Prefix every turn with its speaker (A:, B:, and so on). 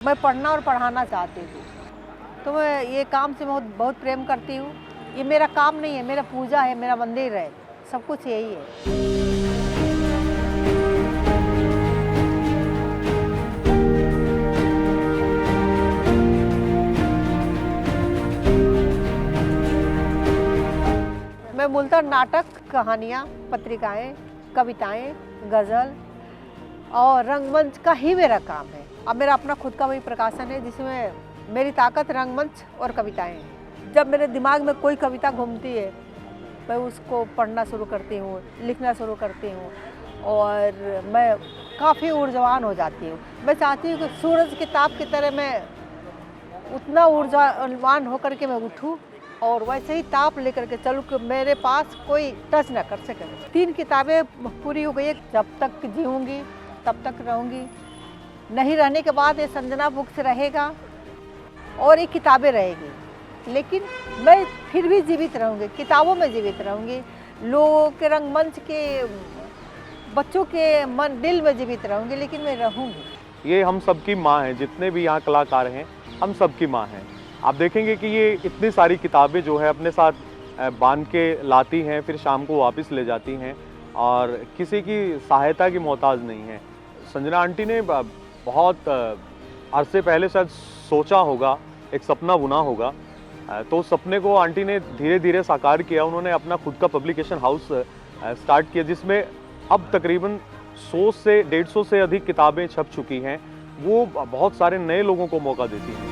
A: मैं पढ़ना और पढ़ाना चाहती थी, तो मैं ये काम से बहुत बहुत प्रेम करती हूँ। ये मेरा काम नहीं है, मेरा पूजा है, मेरा मंदिर है, सब कुछ यही है। मैं मूलतः नाटक, कहानियाँ, पत्रिकाएं, कविताएं, गज़ल और रंगमंच का ही मेरा काम है। अब मेरा अपना खुद का वही प्रकाशन है जिसमें मेरी ताकत रंगमंच और कविताएं हैं। जब मेरे दिमाग में कोई कविता घूमती है, मैं उसको पढ़ना शुरू करती हूँ, लिखना शुरू करती हूँ और मैं काफ़ी ऊर्जावान हो जाती हूँ। मैं चाहती हूँ कि सूरज की ताप की तरह मैं उतना ऊर्जावान होकर के मैं उठूँ और वैसे ही ताप लेकर के चलूँ कि मेरे पास कोई टच ना कर सके। 3 किताबें पूरी हो गई, जब तक जीऊँगी तब तक रहूँगी। नहीं रहने के बाद ये संजना बुक्स रहेगा और ये किताबें रहेगी, लेकिन मैं फिर भी जीवित रहूँगी, किताबों में जीवित रहूँगी, लोगों के रंगमंच के, बच्चों के मन दिल में जीवित रहूँगी, लेकिन मैं रहूँगी।
B: ये हम सबकी माँ है, जितने भी यहाँ कलाकार हैं हम सबकी माँ हैं। आप देखेंगे कि ये इतनी सारी किताबें जो है अपने साथ बांध के लाती हैं, फिर शाम को वापस ले जाती हैं और किसी की सहायता की मोहताज नहीं है। संजना आंटी ने बहुत अरसे पहले शायद सोचा होगा, एक सपना बुना होगा, तो उस सपने को आंटी ने धीरे धीरे साकार किया। उन्होंने अपना खुद का पब्लिकेशन हाउस स्टार्ट किया जिसमें अब तकरीबन 100 से 150 से अधिक किताबें छप चुकी हैं। वो बहुत सारे नए लोगों को मौका देती हैं।